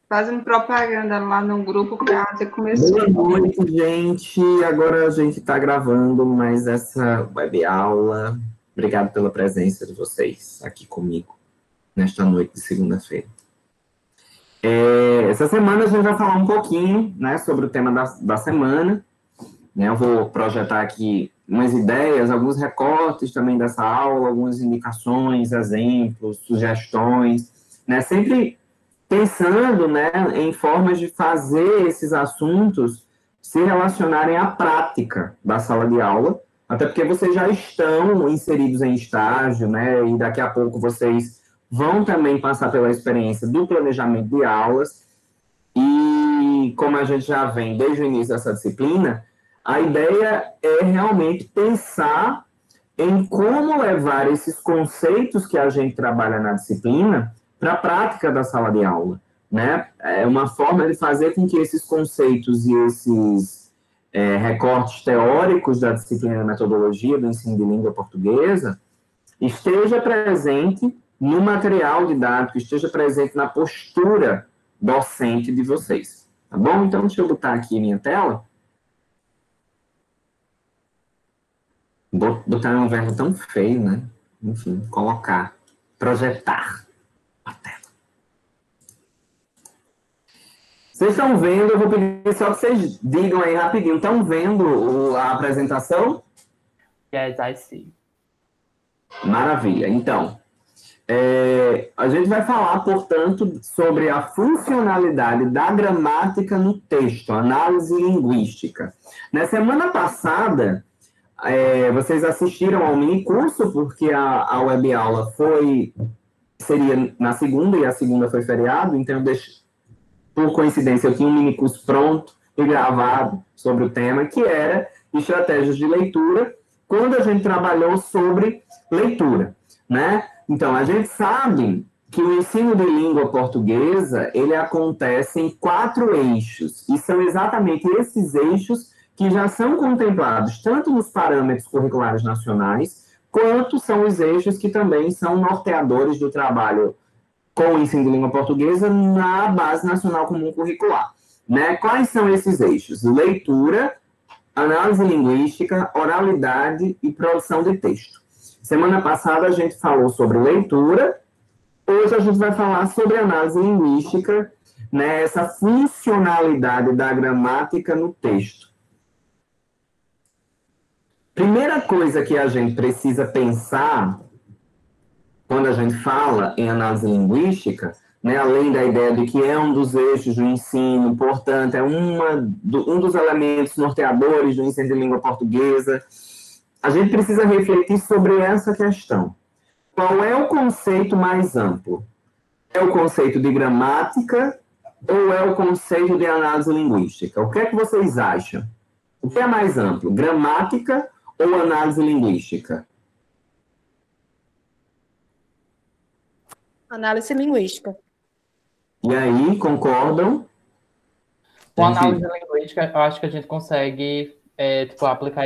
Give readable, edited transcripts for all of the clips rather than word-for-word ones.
fazendo propaganda lá no grupo para você Boa começou. noite, gente. Agora a gente está gravando mais essa web aula. Obrigado pela presença de vocês aqui comigo nesta noite de segunda-feira. Essa semana a gente vai falar um pouquinho, né, sobre o tema da semana. Né, eu vou projetar aqui umas ideias, alguns recortes também dessa aula, algumas indicações, exemplos, sugestões, né, sempre pensando, né, em formas de fazer esses assuntos se relacionarem à prática da sala de aula, até porque vocês já estão inseridos em estágio, né, e daqui a pouco vocês vão também passar pela experiência do planejamento de aulas, e como a gente já vem desde o início dessa disciplina, a ideia é realmente pensar em como levar esses conceitos que a gente trabalha na disciplina para a prática da sala de aula, né? É uma forma de fazer com que esses conceitos e esses recortes teóricos da disciplina de metodologia do ensino de língua portuguesa esteja presente no material didático, esteja presente na postura docente de vocês, tá bom? Então, deixa eu botar aqui minha tela. Botar um verbo tão feio, né? Enfim, colocar, projetar a tela. Vocês estão vendo? Eu vou pedir só que vocês digam aí rapidinho. Estão vendo a apresentação? Yes, I see. Maravilha. Então, a gente vai falar, portanto, sobre a funcionalidade da gramática no texto, análise linguística. Na semana passada, vocês assistiram ao minicurso, porque a web aula seria na segunda, e a segunda foi feriado, então por coincidência eu tinha um minicurso pronto e gravado sobre o tema, que era estratégias de leitura, quando a gente trabalhou sobre leitura, né? Então, a gente sabe que o ensino de língua portuguesa, ele acontece em 4 eixos, e são exatamente esses eixos que já são contemplados tanto nos parâmetros curriculares nacionais, quanto são os eixos que também são norteadores do trabalho com o ensino de língua portuguesa na Base Nacional Comum Curricular. Né? Quais são esses eixos? Leitura, análise linguística, oralidade e produção de texto. Semana passada a gente falou sobre leitura, hoje a gente vai falar sobre análise linguística, né? Essa funcionalidade da gramática no texto. Primeira coisa que a gente precisa pensar quando a gente fala em análise linguística, né, além da ideia de que é um dos eixos do ensino, portanto, é um dos elementos norteadores do ensino de língua portuguesa, a gente precisa refletir sobre essa questão. Qual é o conceito mais amplo? É o conceito de gramática ou é o conceito de análise linguística? O que é que vocês acham? O que é mais amplo? Gramática ou análise linguística? Análise linguística. E aí, concordam? Com análise linguística, eu acho que a gente consegue aplicar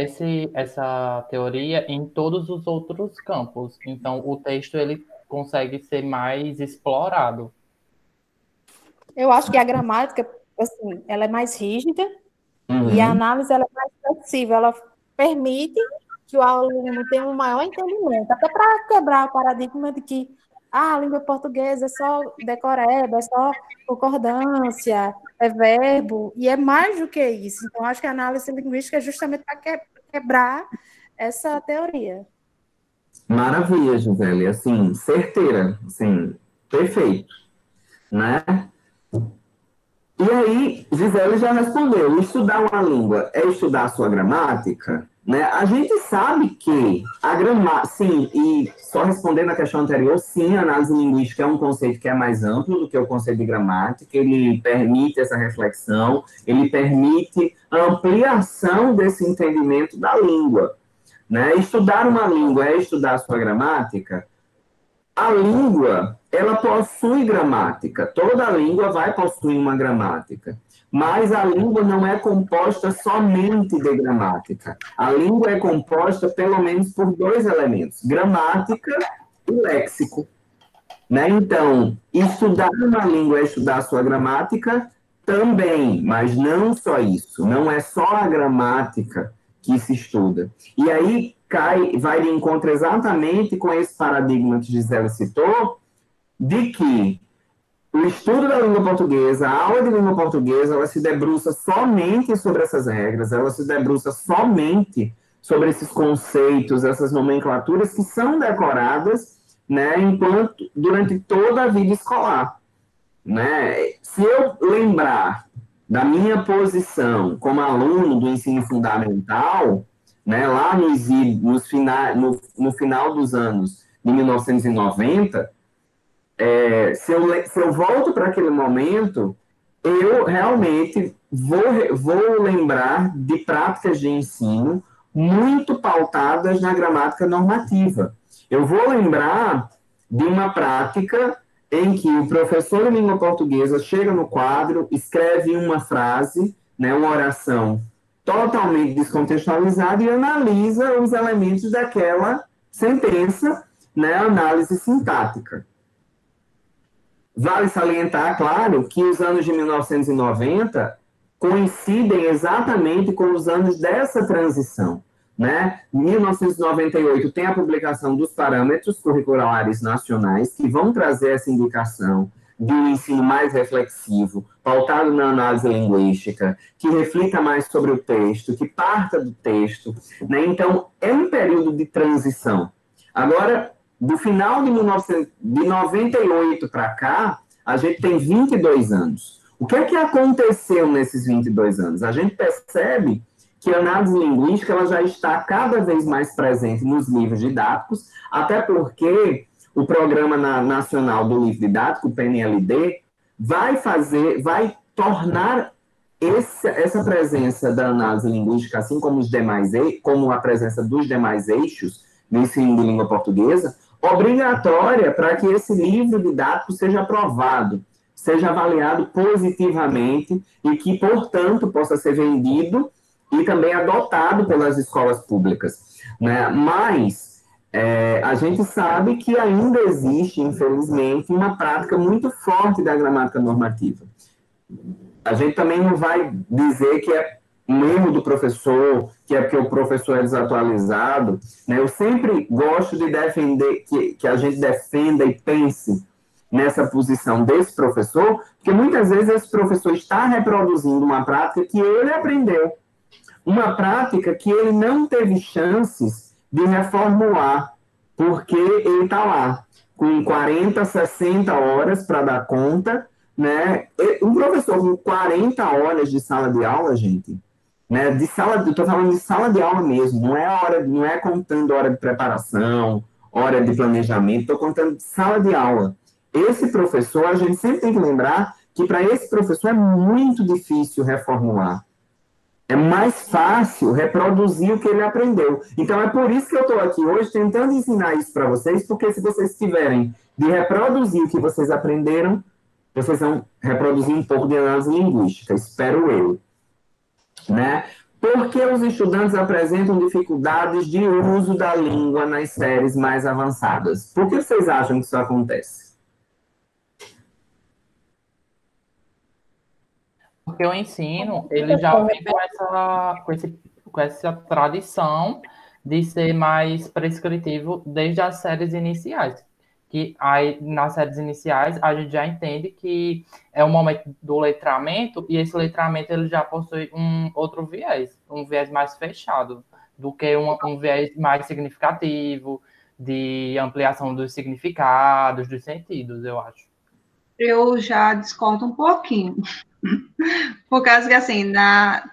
essa teoria em todos os outros campos. Então, o texto ele consegue ser mais explorado. Eu acho que a gramática, assim, ela é mais rígida e a análise ela é mais flexível. Ela permite que o aluno tenha um maior entendimento, até para quebrar o paradigma de que a língua portuguesa é só decoreba, é só concordância, é verbo, e é mais do que isso. Então, acho que a análise linguística é justamente para quebrar essa teoria. Maravilha, Gisele. Assim, certeira. Assim, perfeito. Né? E aí, Gisele já respondeu. Estudar uma língua é estudar a sua gramática? Né? A gente sabe que a gramática, sim, e só respondendo a questão anterior, sim, a análise linguística é um conceito que é mais amplo do que o conceito de gramática, ele permite essa reflexão, ele permite a ampliação desse entendimento da língua. Né? Estudar uma língua é estudar a sua gramática? A língua, ela possui gramática, toda língua vai possuir uma gramática. Mas a língua não é composta somente de gramática. A língua é composta, pelo menos, por 2 elementos: gramática e léxico. né? Então, estudar uma língua é estudar a sua gramática também, mas não só isso. Não é só a gramática que se estuda. E aí vai de encontro exatamente com esse paradigma que Gisele citou, de que o estudo da língua portuguesa, a aula de língua portuguesa, ela se debruça somente sobre essas regras, ela se debruça somente sobre esses conceitos, essas nomenclaturas que são decoradas, né, durante toda a vida escolar, né? Se eu lembrar da minha posição como aluno do ensino fundamental, né, lá no final dos anos de 1990, se eu volto para aquele momento, eu realmente vou lembrar de práticas de ensino muito pautadas na gramática normativa. Eu vou lembrar de uma prática em que o professor de língua portuguesa chega no quadro, escreve uma frase, né, uma oração totalmente descontextualizada e analisa os elementos daquela sentença, né, análise sintática. Vale salientar, claro, que os anos de 1990 coincidem exatamente com os anos dessa transição, né? Em 1998 tem a publicação dos parâmetros curriculares nacionais que vão trazer essa indicação de um ensino mais reflexivo, pautado na análise linguística, que reflita mais sobre o texto, que parta do texto, né? Então, é um período de transição. Agora, do final de 98 para cá, a gente tem 22 anos. O que é que aconteceu nesses 22 anos? A gente percebe que a análise linguística ela já está cada vez mais presente nos livros didáticos, até porque o Programa Nacional do Livro Didático, o PNLD, vai tornar essa presença da análise linguística, assim como a presença dos demais eixos do ensino de língua portuguesa, obrigatória para que esse livro didático seja aprovado, seja avaliado positivamente e que, portanto, possa ser vendido e também adotado pelas escolas públicas, né? Mas a gente sabe que ainda existe, infelizmente, uma prática muito forte da gramática normativa. A gente também não vai dizer que é um erro do professor, que é porque o professor é desatualizado, né? Eu sempre gosto de defender, que a gente defenda e pense nessa posição desse professor, porque muitas vezes esse professor está reproduzindo uma prática que ele aprendeu, uma prática que ele não teve chances de reformular, porque ele está lá, com 40, 60 horas para dar conta, né? Um professor com 40 horas de sala de aula, gente, né? Estou falando de sala de aula mesmo, não é contando hora de preparação, hora de planejamento, estou contando de sala de aula. Esse professor, a gente sempre tem que lembrar que para esse professor é muito difícil reformular. É mais fácil reproduzir o que ele aprendeu. Então, é por isso que eu estou aqui hoje tentando ensinar isso para vocês, porque se vocês tiverem de reproduzir o que vocês aprenderam, vocês vão reproduzir um pouco de análise linguística, espero eu. Né? Por que os estudantes apresentam dificuldades de uso da língua nas séries mais avançadas? Por que vocês acham que isso acontece? Porque o ensino, ele já vem com essa tradição de ser mais prescritivo desde as séries iniciais. Que aí, nas séries iniciais, a gente já entende que é o momento do letramento, e esse letramento ele já possui um outro viés, um viés mais fechado, do que um viés mais significativo, de ampliação dos significados, dos sentidos, eu acho. Eu já desconto um pouquinho. Por causa que, assim,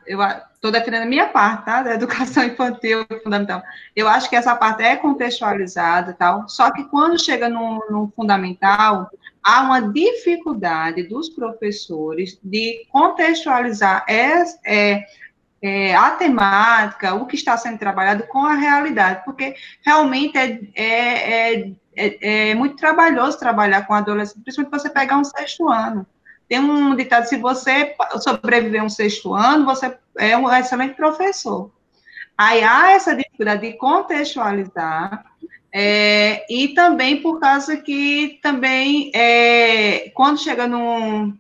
eu estou defendendo a minha parte, tá? Da educação infantil fundamental. Eu acho que essa parte é contextualizada e tal, só que quando chega no fundamental, há uma dificuldade dos professores de contextualizar a temática, o que está sendo trabalhado com a realidade, porque realmente é muito trabalhoso trabalhar com adolescente, principalmente você pegar um 6º ano. Tem um ditado, se você sobreviver um 6º ano, você é um excelente professor. Aí há essa dificuldade de contextualizar, E também por causa que também, quando chega no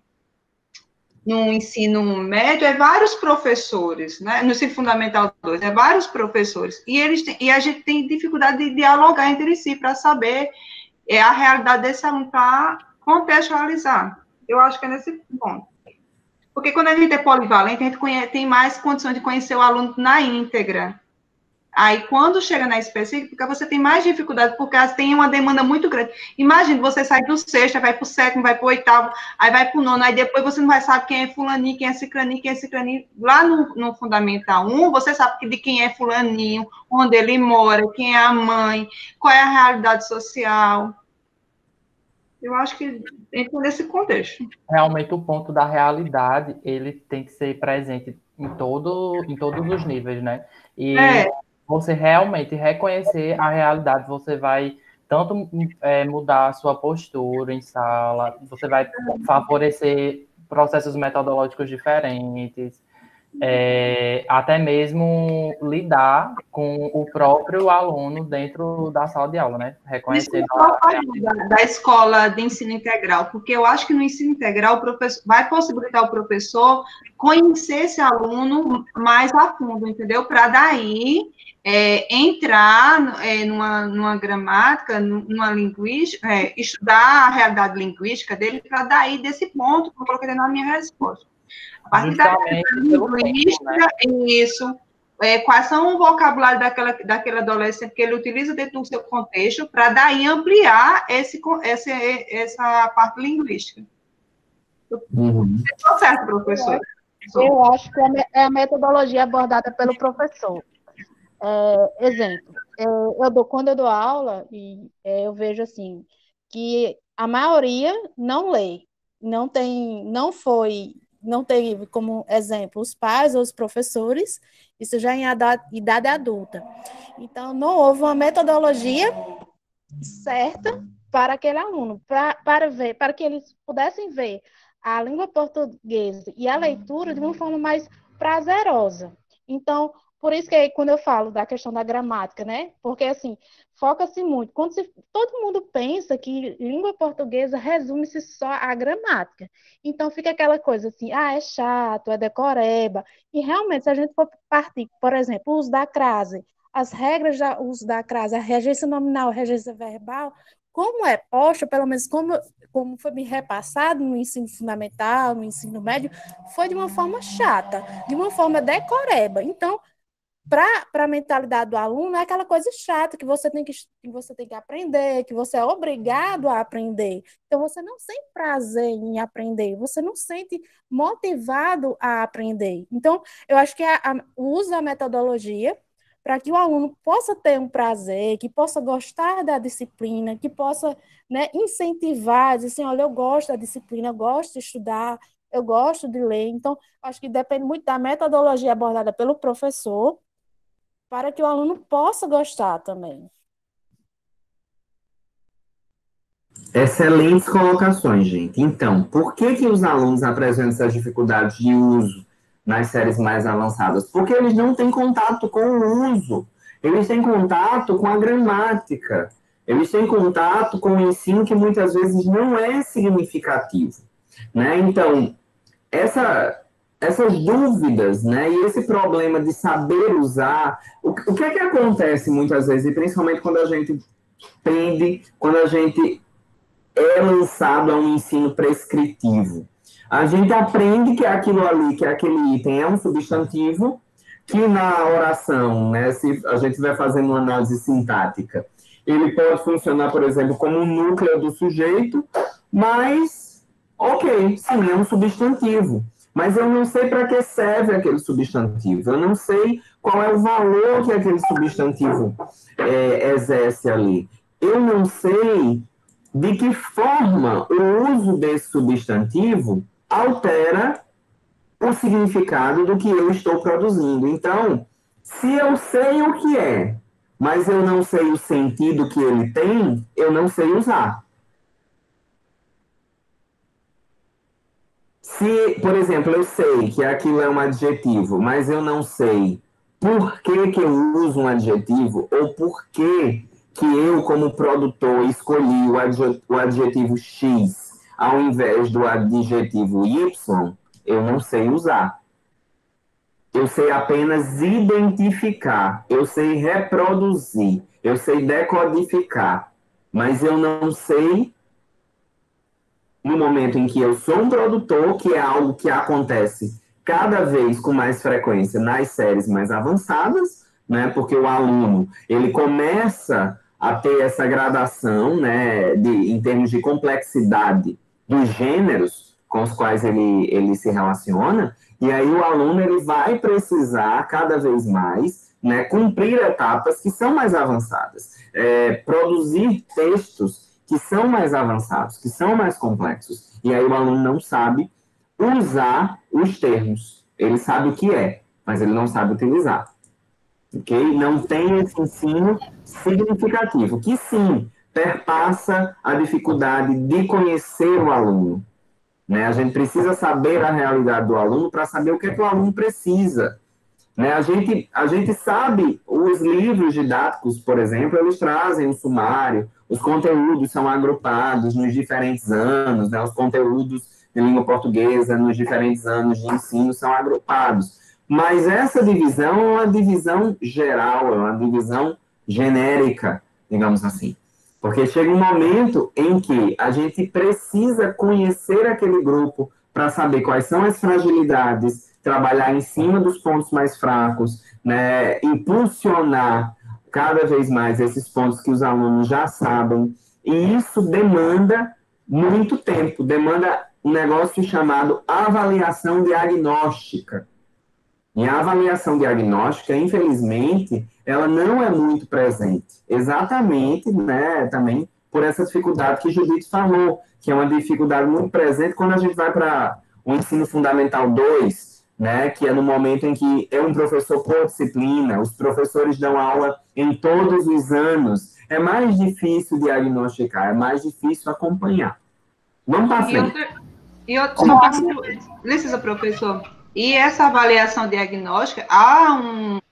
ensino médio, vários professores, né? No ensino fundamental 2, vários professores, e a gente tem dificuldade de dialogar entre si para saber a realidade desse aluno, para contextualizar. Eu acho que é nesse ponto. Porque quando a gente é polivalente, a gente tem mais condições de conhecer o aluno na íntegra. Aí, quando chega na específica, você tem mais dificuldade, porque tem uma demanda muito grande. Imagina, você sai do sexto, vai para o sétimo, vai para o oitavo, aí vai para o nono, aí depois você não vai saber quem é fulaninho, quem é ciclaninho, quem é ciclaninho. Lá no Fundamental 1, você sabe de quem é fulaninho, onde ele mora, quem é a mãe, qual é a realidade social. Eu acho que entra nesse contexto. Realmente, o ponto da realidade, ele tem que ser presente em todos os níveis, né? E você realmente reconhecer a realidade, você vai tanto mudar a sua postura em sala, você vai favorecer processos metodológicos diferentes, até mesmo lidar com o próprio aluno dentro da sala de aula, né? Reconhecer da escola de ensino integral, porque eu acho que no ensino integral o professor vai possibilitar o professor conhecer esse aluno mais a fundo, entendeu? Para daí entrar numa gramática, numa linguística, estudar a realidade linguística dele, para daí desse ponto que eu coloquei na minha resposta. A partir da linguística, né? Isso. Quais são o vocabulário daquele adolescente que ele utiliza dentro do seu contexto, para daí ampliar essa parte linguística. Estou certo, professor? Eu acho que é a metodologia abordada pelo professor. Exemplo, quando eu dou aula, eu vejo assim, que a maioria não lê, não teve como exemplo os pais ou os professores, isso já em idade adulta. Então, não houve uma metodologia certa para aquele aluno, para que eles pudessem ver a língua portuguesa e a leitura de uma forma mais prazerosa. Então, por isso que quando eu falo da questão da gramática, né? Porque, assim, foca-se muito. Todo mundo pensa que língua portuguesa resume-se só à gramática. Então, fica aquela coisa assim, é chato, é decoreba. E, realmente, se a gente for partir, por exemplo, o uso da crase, as regras do uso da crase, a regência nominal, a regência verbal, como é posta, pelo menos como foi me repassado no ensino fundamental, no ensino médio, foi de uma forma chata, de uma forma decoreba. Então, para a mentalidade do aluno, é aquela coisa chata que você tem que aprender, que você é obrigado a aprender. Então, você não sente prazer em aprender, você não sente motivado a aprender. Então, eu acho que o uso da metodologia para que o aluno possa ter um prazer, que possa gostar da disciplina, que possa, né, incentivar, dizer assim, olha, eu gosto da disciplina, eu gosto de estudar, eu gosto de ler. Então, acho que depende muito da metodologia abordada pelo professor, para que o aluno possa gostar também. Excelentes colocações, gente. Então, por que os alunos apresentam essas dificuldades de uso nas séries mais avançadas? Porque eles não têm contato com o uso. Eles têm contato com a gramática. Eles têm contato com o ensino que muitas vezes não é significativo, né? Então, essas dúvidas, né, e esse problema de saber usar, o que é que acontece muitas vezes, e principalmente quando a gente quando a gente é lançado a um ensino prescritivo. A gente aprende que aquilo ali, que aquele item é um substantivo, que na oração, né, se a gente vai fazendo uma análise sintática, ele pode funcionar, por exemplo, como um núcleo do sujeito, mas, ok, sim, é um substantivo. Mas eu não sei para que serve aquele substantivo, eu não sei qual é o valor que aquele substantivo exerce ali. Eu não sei de que forma o uso desse substantivo altera o significado do que eu estou produzindo. Então, se eu sei o que é, mas eu não sei o sentido que ele tem, eu não sei usar. Se, por exemplo, eu sei que aquilo é um adjetivo, mas eu não sei por que eu uso um adjetivo ou por que que eu, como produtor, escolhi o adjetivo X ao invés do adjetivo Y, eu não sei usar. Eu sei apenas identificar, eu sei reproduzir, eu sei decodificar, mas eu não sei, no momento em que eu sou um produtor, que é algo que acontece cada vez com mais frequência nas séries mais avançadas, né? Porque o aluno, ele começa a ter essa gradação, né, em termos de complexidade dos gêneros com os quais ele se relaciona, e aí o aluno ele vai precisar cada vez mais, né, cumprir etapas que são mais avançadas, produzir textos que são mais avançados, que são mais complexos. E aí o aluno não sabe usar os termos. Ele sabe o que é, mas ele não sabe utilizar. Ok? Não tem esse ensino significativo, que sim, perpassa a dificuldade de conhecer o aluno. Né? A gente precisa saber a realidade do aluno para saber o que é que o aluno precisa. Né? A gente sabe, os livros didáticos, por exemplo, eles trazem um sumário, os conteúdos são agrupados nos diferentes anos, né? Os conteúdos de língua portuguesa nos diferentes anos de ensino são agrupados. Mas essa divisão é uma divisão geral, é uma divisão genérica, digamos assim. Porque chega um momento em que a gente precisa conhecer aquele grupo para saber quais são as fragilidades, trabalhar em cima dos pontos mais fracos, né, impulsionar cada vez mais esses pontos que os alunos já sabem. E isso demanda muito tempo, demanda um negócio chamado avaliação diagnóstica. E a avaliação diagnóstica, infelizmente, ela não é muito presente. Exatamente, né, também por essa dificuldade que Judith falou, que é uma dificuldade muito presente quando a gente vai para o ensino fundamental 2, né, que é no momento em que é um professor por disciplina, os professores dão aula em todos os anos. É mais difícil diagnosticar, é mais difícil acompanhar. Vamos para frente. Licença, professor. E essa avaliação diagnóstica, há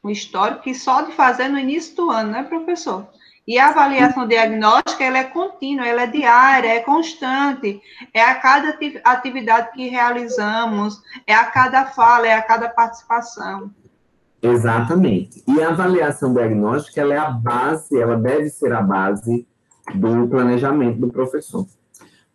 um histórico que só de fazer no início do ano, né, professor? E a avaliação diagnóstica, ela é contínua, ela é diária, é constante, é a cada atividade que realizamos, é a cada fala, é a cada participação. Exatamente. E a avaliação diagnóstica, ela é a base, ela deve ser a base do planejamento do professor.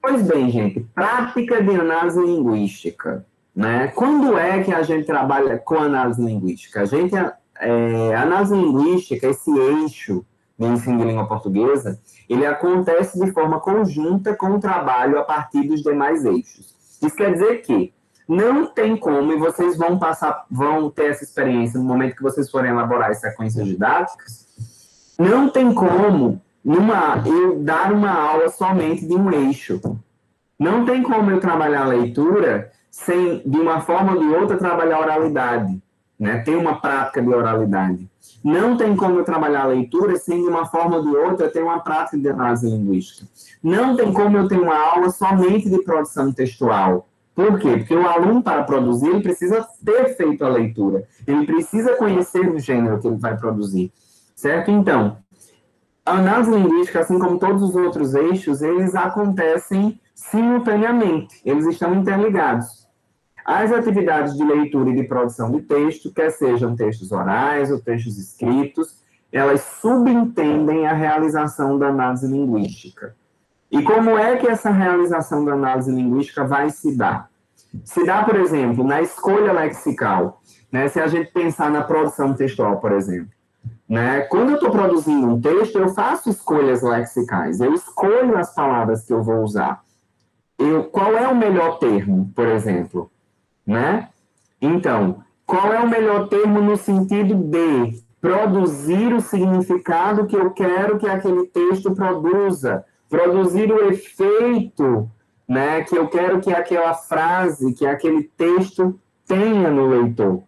Pois bem, gente, prática de análise linguística. Né? Quando é que a gente trabalha com análise linguística? A análise linguística, esse eixo de ensino de língua portuguesa, ele acontece de forma conjunta com o trabalho a partir dos demais eixos. Isso quer dizer que não tem como, e vocês vão ter essa experiência no momento que vocês forem elaborar as sequências didáticas, não tem como eu dar uma aula somente de um eixo. Não tem como eu trabalhar a leitura sem, de uma forma ou de outra, trabalhar a oralidade, né? Ter uma prática de oralidade. Não tem como eu trabalhar a leitura sem, de uma forma ou de outra, ter uma prática de análise linguística. Não tem como eu ter uma aula somente de produção textual. Por quê? Porque o aluno, para produzir, ele precisa ter feito a leitura. Ele precisa conhecer o gênero que ele vai produzir. Certo? Então, a análise linguística, assim como todos os outros eixos, eles acontecem simultaneamente. Eles estão interligados. As atividades de leitura e de produção de texto, quer sejam textos orais ou textos escritos, elas subentendem a realização da análise linguística. E como é que essa realização da análise linguística vai se dar? Se dá, por exemplo, na escolha lexical, né? Se a gente pensar na produção textual, por exemplo. Né? Quando eu estou produzindo um texto, eu faço escolhas lexicais, eu escolho as palavras que eu vou usar. Qual é o melhor termo, por exemplo? Né? Então, qual é o melhor termo no sentido de produzir o significado que eu quero que aquele texto produza, produzir o efeito, né, que eu quero que aquela frase, que aquele texto tenha no leitor?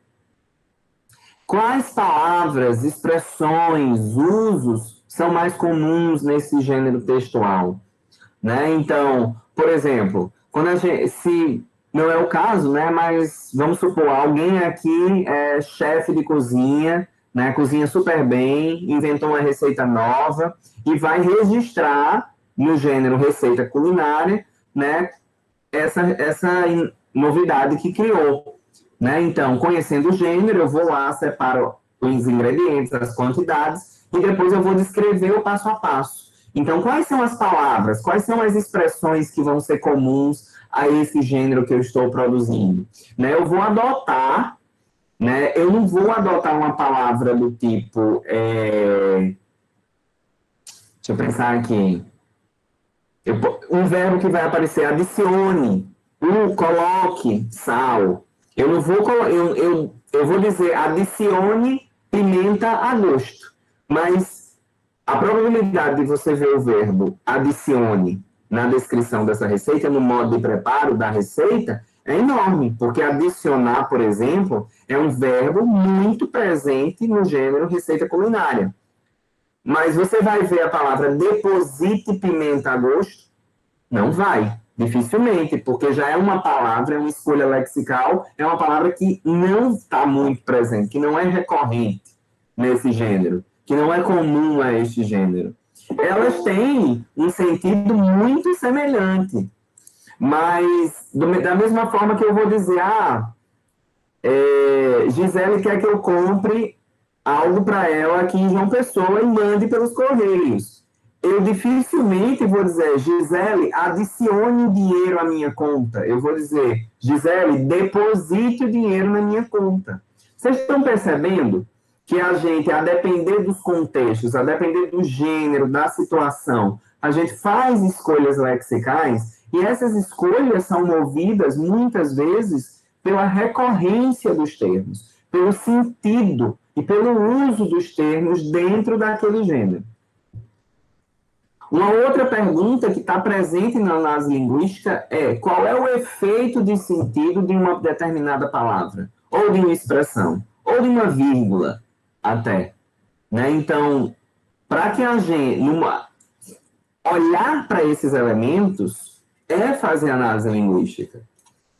Quais palavras, expressões, usos são mais comuns nesse gênero textual? Né? Então, por exemplo, quando se não é o caso, né, mas vamos supor, alguém aqui é chefe de cozinha, né? Cozinha super bem, inventou uma receita nova e vai registrar no gênero receita culinária, né? Essa novidade que criou, né? Então, conhecendo o gênero, eu vou lá, separo os ingredientes, as quantidades, e depois eu vou descrever o passo a passo. Então, quais são as palavras, quais são as expressões que vão ser comuns a esse gênero que eu estou produzindo? Né? Eu vou adotar, né? Eu não vou adotar uma palavra do tipo, deixa eu pensar aqui, um verbo que vai aparecer, adicione, coloque sal. Eu não vou, eu vou dizer adicione pimenta a gosto, mas a probabilidade de você ver o verbo adicione na descrição dessa receita, no modo de preparo da receita, é enorme, porque adicionar, por exemplo, é um verbo muito presente no gênero receita culinária. Mas você vai ver a palavra deposite pimenta a gosto? Não vai, dificilmente, porque já é uma palavra, é uma escolha lexical, é uma palavra que não está muito presente, que não é recorrente nesse gênero, que não é comum a este gênero. Elas têm um sentido muito semelhante, mas da mesma forma que eu vou dizer, Gisele quer que eu compre algo para ela aqui em João Pessoa e mande pelos correios. Eu dificilmente vou dizer, Gisele, adicione o dinheiro à minha conta. Eu vou dizer, Gisele, deposite o dinheiro na minha conta. Vocês estão percebendo que a gente, a depender dos contextos, a depender do gênero, da situação, a gente faz escolhas lexicais e essas escolhas são movidas, muitas vezes, pela recorrência dos termos, pelo sentido e pelo uso dos termos dentro daquele gênero. Uma outra pergunta que está presente na análise linguística é qual é o efeito de sentido de uma determinada palavra, ou de uma expressão, ou de uma vírgula, até. Né? Então, para que a gente olhar para esses elementos é fazer análise linguística.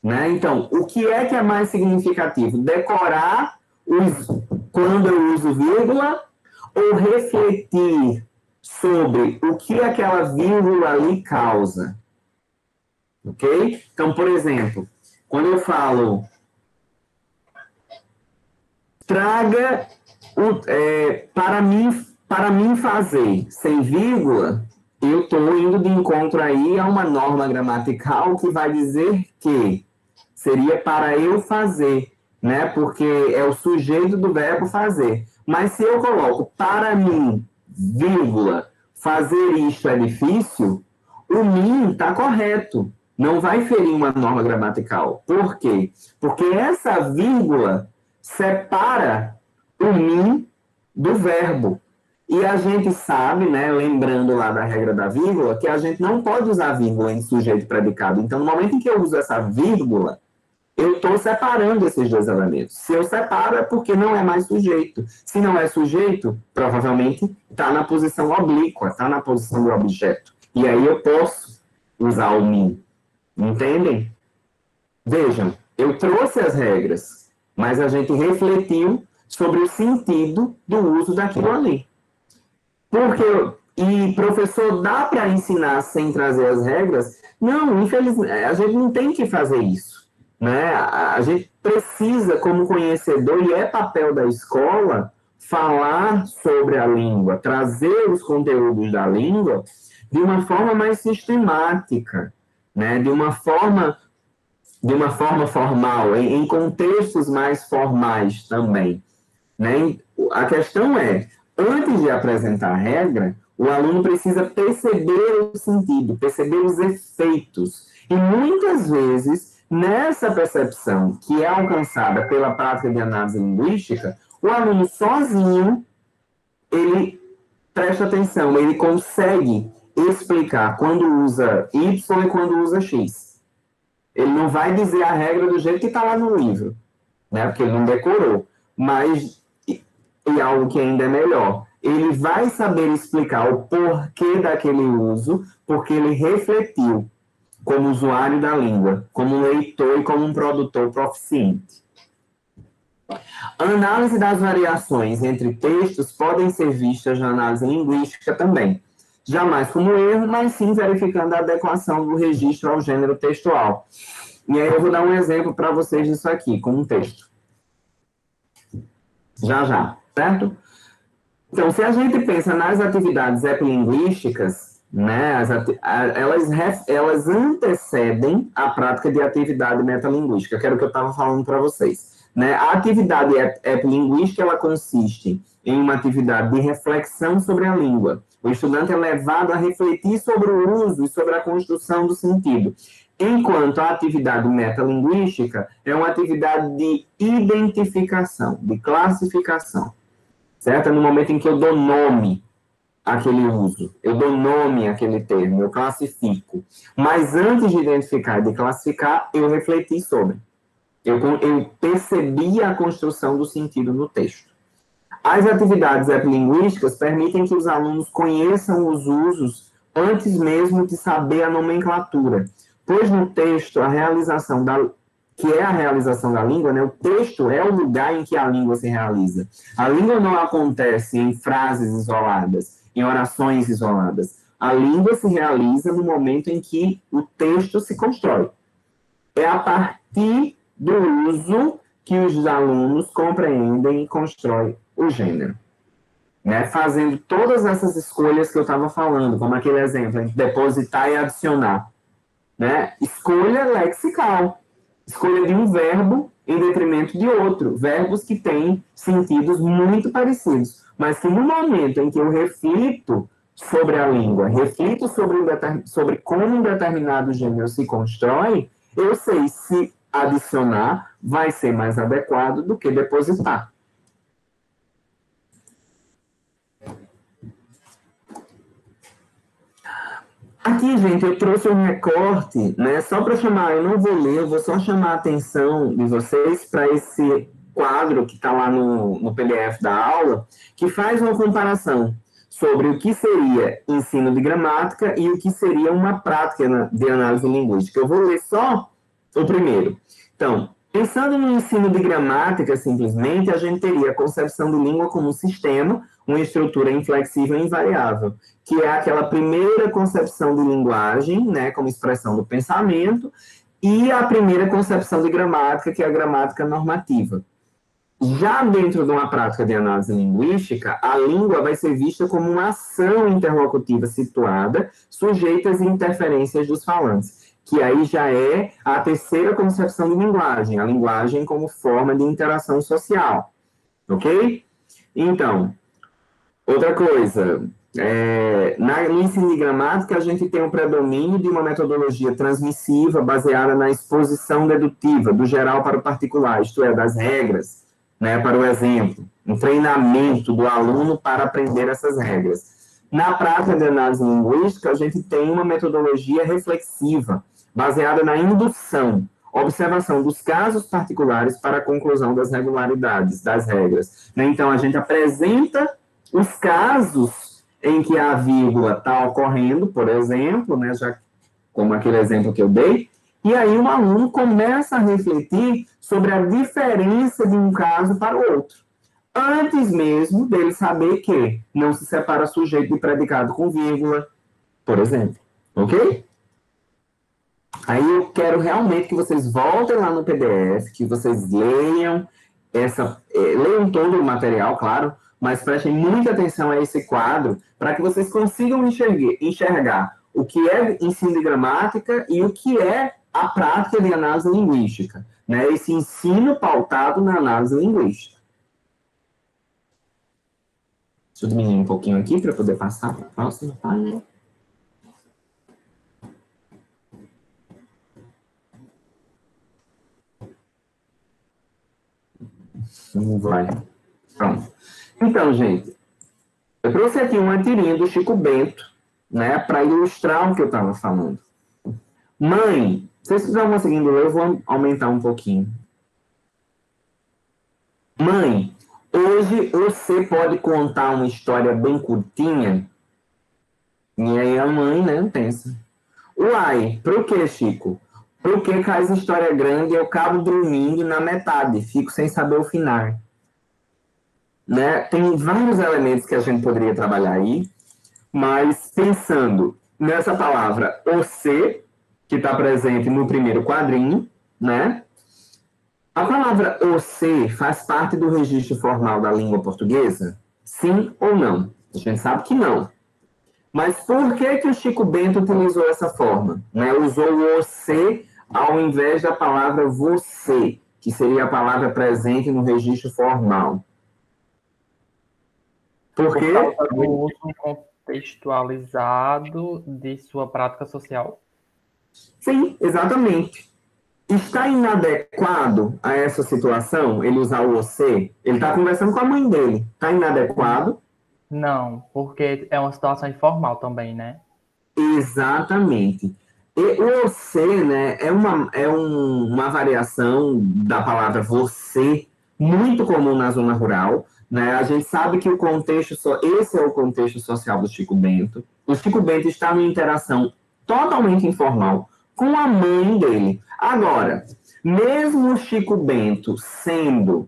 Né? Então, o que é mais significativo? Decorar quando eu uso vírgula ou refletir sobre o que aquela vírgula ali causa. Ok? Então, por exemplo, quando eu falo traga para mim fazer sem vírgula, eu estou indo de encontro aí a uma norma gramatical que vai dizer que seria para eu fazer, né? Porque é o sujeito do verbo fazer. Mas se eu coloco para mim, vírgula, fazer isto é difícil, o mim está correto. Não vai ferir uma norma gramatical. Por quê? Porque essa vírgula separa o mim do verbo. E a gente sabe, né, lembrando lá da regra da vírgula, que a gente não pode usar vírgula em sujeito e predicado. Então, no momento em que eu uso essa vírgula, eu estou separando esses dois elementos. Se eu separo, é porque não é mais sujeito. Se não é sujeito, provavelmente está na posição oblíqua, está na posição do objeto. E aí eu posso usar o mim. Entendem? Vejam, eu trouxe as regras, mas a gente refletiu sobre o sentido do uso daquilo ali. Professor, dá para ensinar sem trazer as regras? Não, infelizmente, a gente não tem que fazer isso. Né? A gente precisa, como conhecedor, e é papel da escola, falar sobre a língua, trazer os conteúdos da língua de uma forma mais sistemática, né? de uma forma formal, em contextos mais formais também. Né? A questão é, antes de apresentar a regra, o aluno precisa perceber o sentido, perceber os efeitos. E muitas vezes, nessa percepção que é alcançada pela prática de análise linguística, o aluno sozinho, ele presta atenção, ele consegue explicar quando usa Y e quando usa X. Ele não vai dizer a regra do jeito que está lá no livro, né? Porque ele não decorou. Mas, e algo que ainda é melhor, ele vai saber explicar o porquê daquele uso, porque ele refletiu como usuário da língua, como um leitor e como um produtor proficiente. A análise das variações entre textos podem ser vistas na análise linguística também. Jamais como erro, mas sim verificando a adequação do registro ao gênero textual. E aí eu vou dar um exemplo para vocês disso aqui, com um texto. Já, certo? Então, se a gente pensa nas atividades epilinguísticas, né, elas antecedem a prática de atividade metalinguística, que era o que eu estava falando para vocês. Né? A atividade epilinguística, ela consiste em uma atividade de reflexão sobre a língua. O estudante é levado a refletir sobre o uso e sobre a construção do sentido. Enquanto a atividade metalinguística é uma atividade de identificação, de classificação. Certo? É no momento em que eu dou nome àquele uso, eu dou nome àquele termo, eu classifico. Mas antes de identificar e de classificar, eu refleti sobre. Eu percebi a construção do sentido no texto. As atividades epilinguísticas permitem que os alunos conheçam os usos antes mesmo de saber a nomenclatura, pois no texto, que é a realização da língua, né? O texto é o lugar em que a língua se realiza. A língua não acontece em frases isoladas, em orações isoladas. A língua se realiza no momento em que o texto se constrói. É a partir do uso que os alunos compreendem e constroem o gênero. Né? Fazendo todas essas escolhas que eu estava falando, como aquele exemplo, de depositar e adicionar. Né? Escolha lexical. Escolha de um verbo em detrimento de outro. Verbos que têm sentidos muito parecidos. Mas que no momento em que eu reflito sobre a língua, reflito sobre como um determinado gênero se constrói, eu sei se adicionar vai ser mais adequado do que depositar. Aqui, gente, eu trouxe um recorte, né, só para chamar, eu não vou ler, eu vou só chamar a atenção de vocês para esse quadro que está lá no PDF da aula, que faz uma comparação sobre o que seria ensino de gramática e o que seria uma prática de análise linguística. Eu vou ler só o primeiro. Então, pensando no ensino de gramática, simplesmente, a gente teria a concepção de língua como um sistema, uma estrutura inflexível e invariável, que é aquela primeira concepção de linguagem, né, como expressão do pensamento, e a primeira concepção de gramática, que é a gramática normativa. Já dentro de uma prática de análise linguística, a língua vai ser vista como uma ação interlocutiva situada, sujeita às interferências dos falantes, que aí já é a terceira concepção de linguagem, a linguagem como forma de interação social. Ok? Então, outra coisa, no ensino de gramática, a gente tem o predomínio de uma metodologia transmissiva baseada na exposição dedutiva, do geral para o particular, isto é, das regras, né, para o exemplo, um treinamento do aluno para aprender essas regras. Na prática de análise linguística, a gente tem uma metodologia reflexiva, baseada na indução, observação dos casos particulares para a conclusão das regularidades, das regras. Então, a gente apresenta os casos em que a vírgula está ocorrendo, por exemplo, né, já como aquele exemplo que eu dei, e aí o aluno começa a refletir sobre a diferença de um caso para o outro, antes mesmo dele saber que não se separa sujeito e predicado com vírgula, por exemplo. Ok? Aí eu quero realmente que vocês voltem lá no PDF, que vocês leiam leiam todo o material, claro, mas prestem muita atenção a esse quadro, para que vocês consigam enxergar o que é ensino de gramática e o que é a prática de análise linguística, né? Esse ensino pautado na análise linguística. Deixa eu diminuir um pouquinho aqui para poder passar para a próxima página. Vai. Pronto. Então, gente, eu trouxe aqui uma tirinha do Chico Bento, né, para ilustrar o que eu estava falando. Mãe, se vocês estão conseguindo ler, eu vou aumentar um pouquinho. Mãe, hoje você pode contar uma história bem curtinha? E aí a mãe, né, pensa. Uai, pro que, Chico? Por que cai essa história grande e eu acabo dormindo na metade, fico sem saber o final? Né? Tem vários elementos que a gente poderia trabalhar aí, mas pensando nessa palavra você, que está presente no primeiro quadrinho, né? A palavra você faz parte do registro formal da língua portuguesa? Sim ou não? A gente sabe que não. Mas por que o Chico Bento utilizou essa forma? Né? Usou o você ao invés da palavra você, que seria a palavra presente no registro formal. Por quê? Por causa do uso contextualizado de sua prática social. Sim, exatamente. Está inadequado a essa situação ele usar o você? Ele está conversando com a mãe dele. Está inadequado? Não, porque é uma situação informal também, né? Exatamente. E o você, né, uma variação da palavra você, muito comum na zona rural. Né? A gente sabe que esse é o contexto social do Chico Bento. O Chico Bento está numa interação totalmente informal com a mãe dele. Agora, mesmo o Chico Bento sendo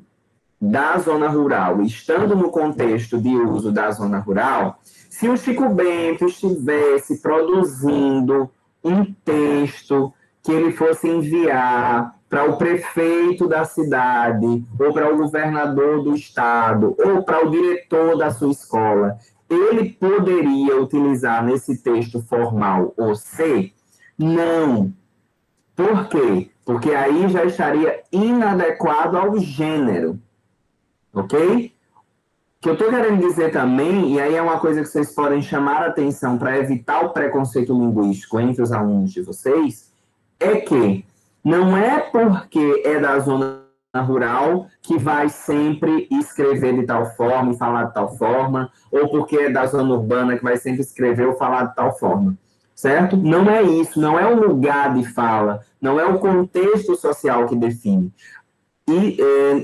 da zona rural, estando no contexto de uso da zona rural, se o Chico Bento estivesse produzindo um texto que ele fosse enviar para o prefeito da cidade, ou para o governador do estado, ou para o diretor da sua escola, ele poderia utilizar nesse texto formal o se? Não. Por quê? Porque aí já estaria inadequado ao gênero. Ok? O que eu estou querendo dizer também, e aí é uma coisa que vocês podem chamar a atenção para evitar o preconceito linguístico entre os alunos de vocês, é que não é porque é da zona rural que vai sempre escrever de tal forma e falar de tal forma, ou porque é da zona urbana que vai sempre escrever ou falar de tal forma. Certo? Não é isso, não é o lugar de fala, não é o contexto social que define.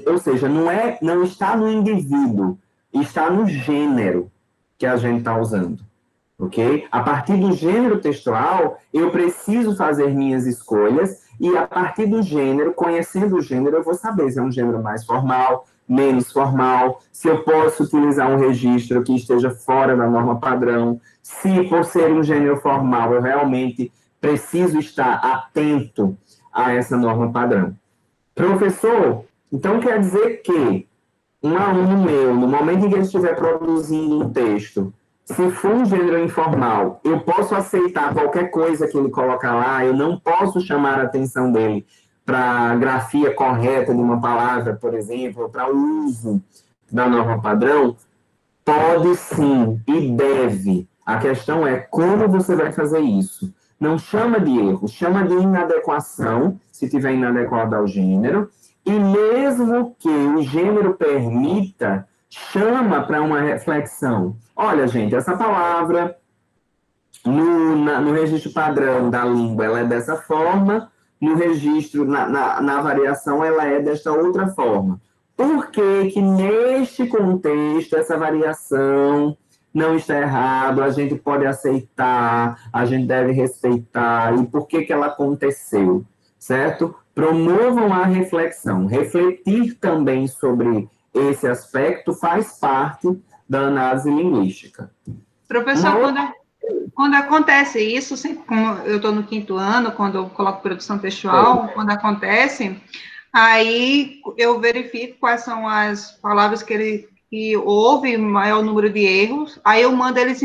Ou seja, não está no indivíduo, está no gênero que a gente está usando. Ok? A partir do gênero textual, eu preciso fazer minhas escolhas e a partir do gênero, conhecendo o gênero, eu vou saber se é um gênero mais formal, menos formal, se eu posso utilizar um registro que esteja fora da norma padrão, se por ser um gênero formal eu realmente preciso estar atento a essa norma padrão. Professor, então quer dizer que um aluno meu, no momento em que ele estiver produzindo um texto, se for um gênero informal, eu posso aceitar qualquer coisa que ele colocar lá, eu não posso chamar a atenção dele para a grafia correta de uma palavra, por exemplo, para o uso da norma padrão? Pode sim e deve. A questão é como você vai fazer isso. Não chama de erro, chama de inadequação, se tiver inadequado ao gênero, e mesmo que o gênero permita, chama para uma reflexão. Olha, gente, essa palavra no registro padrão da língua ela é dessa forma, no registro, na variação, ela é desta outra forma. Por que neste contexto essa variação não está errado, a gente pode aceitar, a gente deve respeitar, e por que ela aconteceu, certo? Promovam a reflexão. Refletir também sobre esse aspecto faz parte da análise linguística. Professor, quando acontece isso, sempre, como eu estou no 5º ano, quando eu coloco produção textual, quando acontece, aí eu verifico quais são as palavras que houve maior número de erros, aí eu mando eles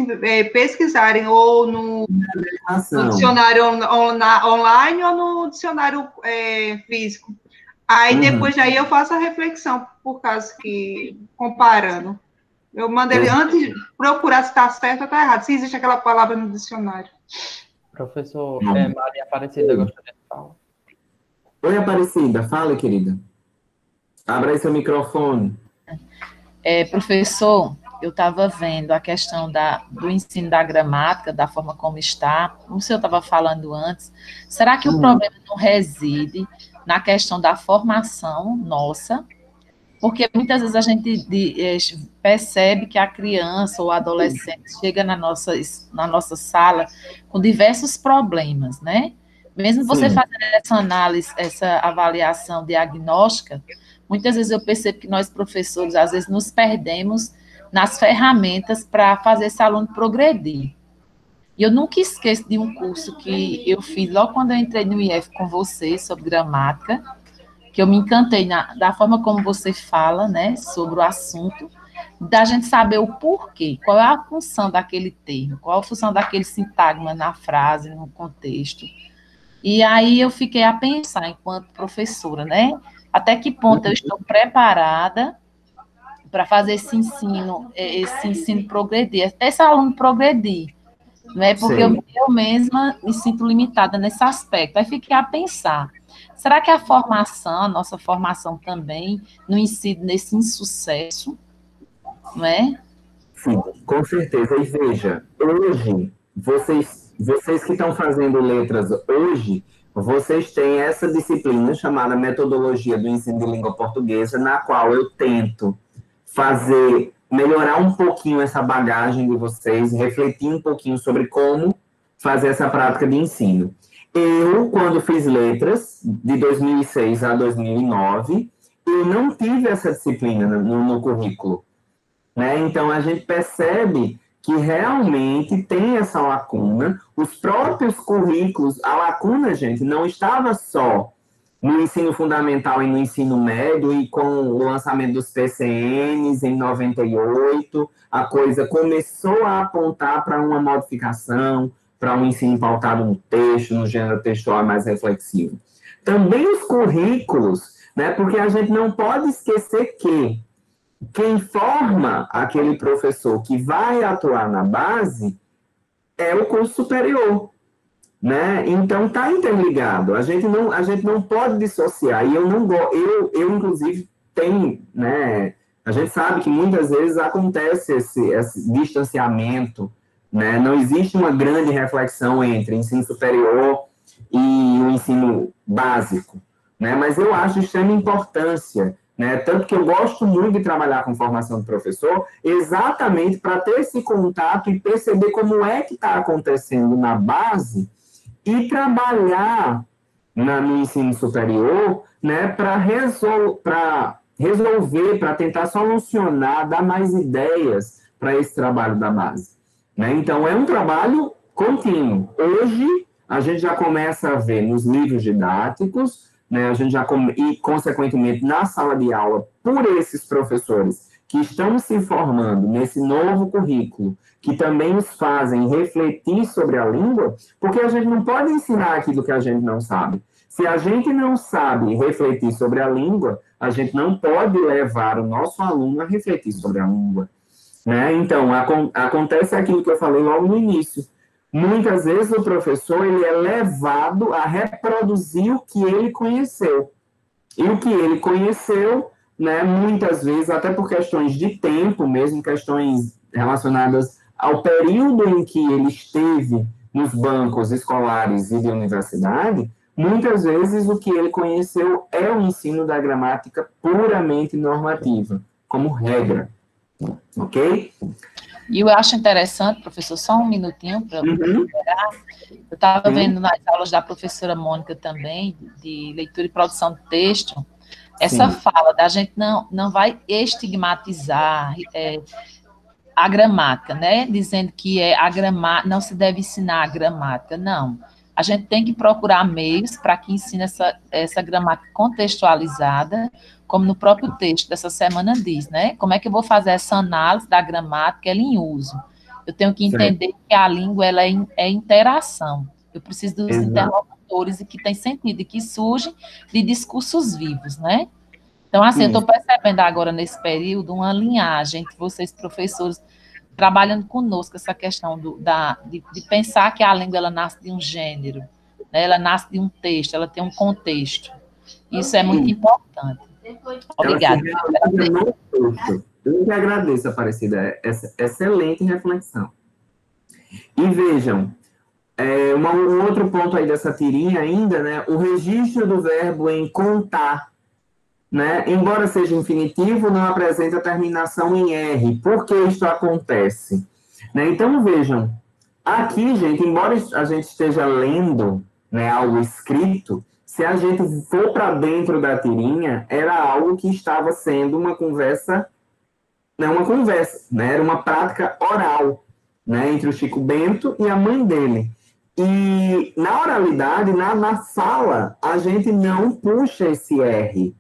pesquisarem ou no dicionário online ou no dicionário físico. Aí depois aí eu faço a reflexão, por causa que, comparando. Eu mando ele antes de procurar se está certo ou está errado, se existe aquela palavra no dicionário. Professor, Maria Aparecida gostaria de falar. Oi, Aparecida, fala, querida. Abra aí seu microfone. Professor, eu estava vendo a questão do ensino da gramática, da forma como está, como o senhor estava falando antes, será que o problema não reside na questão da formação nossa? Porque muitas vezes a gente percebe que a criança ou adolescente chega na nossa sala com diversos problemas, né? Mesmo você Sim. fazendo essa análise, essa avaliação diagnóstica, muitas vezes eu percebo que nós, professores, às vezes nos perdemos nas ferramentas para fazer esse aluno progredir. E eu nunca esqueço de um curso que eu fiz logo quando eu entrei no IF com vocês, sobre gramática, que eu me encantei da forma como você fala, né, sobre o assunto, da gente saber o porquê, qual é a função daquele termo, qual é a função daquele sintagma na frase, no contexto. E aí eu fiquei a pensar, enquanto professora, né, até que ponto eu estou preparada para fazer esse ensino progredir, esse aluno progredir, né? Porque eu mesma me sinto limitada nesse aspecto. Aí fiquei a pensar, será que a nossa formação também, não incide nesse insucesso, não é? Sim, com certeza. E veja, hoje, vocês que estão fazendo letras hoje, vocês têm essa disciplina chamada Metodologia do Ensino de Língua Portuguesa, na qual eu tento melhorar um pouquinho essa bagagem de vocês, refletir um pouquinho sobre como fazer essa prática de ensino. Eu, quando fiz letras, de 2006 a 2009, eu não tive essa disciplina no currículo, né? Então, a gente percebe que realmente tem essa lacuna. Os próprios currículos, a lacuna, gente, não estava só no ensino fundamental e no ensino médio, e com o lançamento dos PCNs em 98, a coisa começou a apontar para uma modificação, para um ensino pautado no texto, no gênero textual mais reflexivo. Também os currículos, né? Porque a gente não pode esquecer que quem forma aquele professor que vai atuar na base é o curso superior, né? Então tá interligado. A gente não pode dissociar. E eu inclusive tenho, né? A gente sabe que muitas vezes acontece esse distanciamento, né? Não existe uma grande reflexão entre ensino superior e o ensino básico, né? Mas eu acho de extrema importância, né? Tanto que eu gosto muito de trabalhar com formação de professor, exatamente para ter esse contato e perceber como é que está acontecendo na base e trabalhar no ensino superior, né? Para resolver, para tentar solucionar, dar mais ideias para esse trabalho da base, né? Então, é um trabalho contínuo. Hoje, a gente já começa a ver nos livros didáticos, né, e, consequentemente, na sala de aula, por esses professores que estão se formando nesse novo currículo, que também os fazem refletir sobre a língua, porque a gente não pode ensinar aquilo que a gente não sabe. Se a gente não sabe refletir sobre a língua, a gente não pode levar o nosso aluno a refletir sobre a língua, né? Então, acontece aquilo que eu falei logo no início. Muitas vezes o professor ele é levado a reproduzir o que ele conheceu. E o que ele conheceu, né, muitas vezes, até por questões de tempo, mesmo questões relacionadas ao período em que ele esteve nos bancos escolares e de universidade, muitas vezes o que ele conheceu é o ensino da gramática puramente normativa, como regra. Ok? E eu acho interessante, professor, só um minutinho para liberar. Eu estava vendo nas aulas da professora Mônica também, de leitura e produção de texto, essa fala da gente não vai estigmatizar a gramática, né? Dizendo que não se deve ensinar a gramática, não. A gente tem que procurar meios para que ensine essa gramática contextualizada, como no próprio texto dessa semana diz, né? Como é que eu vou fazer essa análise da gramática ela em uso? Eu tenho que entender que a língua ela é interação. Eu preciso dos interlocutores e que tem sentido, e que surgem de discursos vivos, né? Então, assim, eu estou percebendo agora nesse período uma linhagem entre vocês, professores, trabalhando conosco essa questão de pensar que a língua ela nasce de um gênero, né? Ela nasce de um texto, ela tem um contexto. Isso é muito importante. Obrigada. Eu que agradeço, Aparecida, essa excelente reflexão. E vejam, um outro ponto aí dessa tirinha ainda, né? O registro do verbo em contar, né? Embora seja infinitivo, não apresenta terminação em R. Por que isso acontece? Né? Então, vejam, aqui, gente, embora a gente esteja lendo, né, algo escrito, se a gente for para dentro da tirinha, era algo que estava sendo uma conversa, né, era uma prática oral, né, entre o Chico Bento e a mãe dele. E na oralidade, na fala, a gente não puxa esse R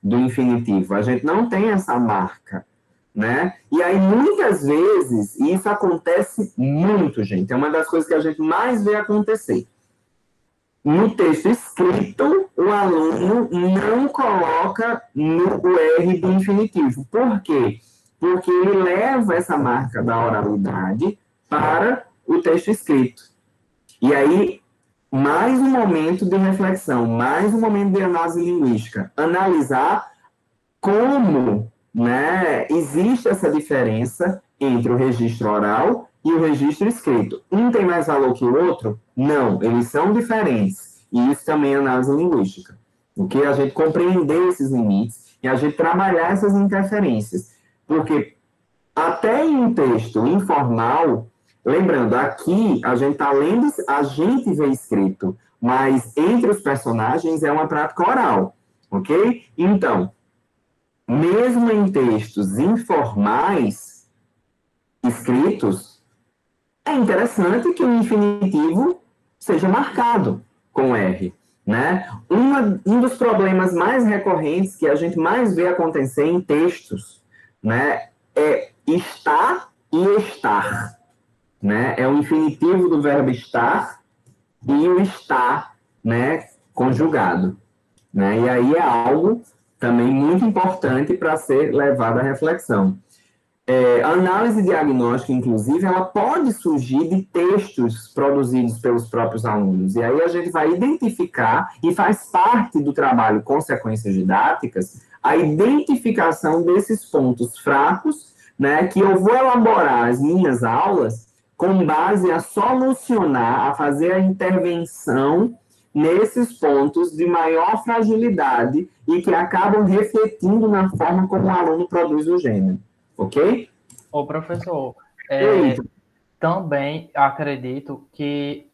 do infinitivo, a gente não tem essa marca, né? E aí, muitas vezes, e isso acontece muito, gente, é uma das coisas que a gente mais vê acontecer. No texto escrito, o aluno não coloca o R do infinitivo. Por quê? Porque ele leva essa marca da oralidade para o texto escrito. E aí, mais um momento de reflexão, mais um momento de análise linguística. Analisar como, né, existe essa diferença entre o registro oral e o registro escrito. Um tem mais valor que o outro? Não, eles são diferentes. E isso também é análise linguística. Porque a gente compreender esses limites e a gente trabalhar essas interferências. Porque até em um texto informal, lembrando, aqui a gente está lendo, a gente vê escrito, mas entre os personagens é uma prática oral, ok? Então, mesmo em textos informais escritos, é interessante que o infinitivo seja marcado com R, né? Um dos problemas mais recorrentes que a gente mais vê acontecer em textos, né, é estar e estar, né? É o infinitivo do verbo estar e o estar, né, conjugado, né? E aí é algo também muito importante para ser levado à reflexão. A análise diagnóstica, inclusive, ela pode surgir de textos produzidos pelos próprios alunos. E aí a gente vai identificar, e faz parte do trabalho Consequências Didáticas, a identificação desses pontos fracos, né, que eu vou elaborar as minhas aulas com base a solucionar, a fazer a intervenção nesses pontos de maior fragilidade e que acabam refletindo na forma como o aluno produz o gênero. Ok? Ô, professor, também acredito que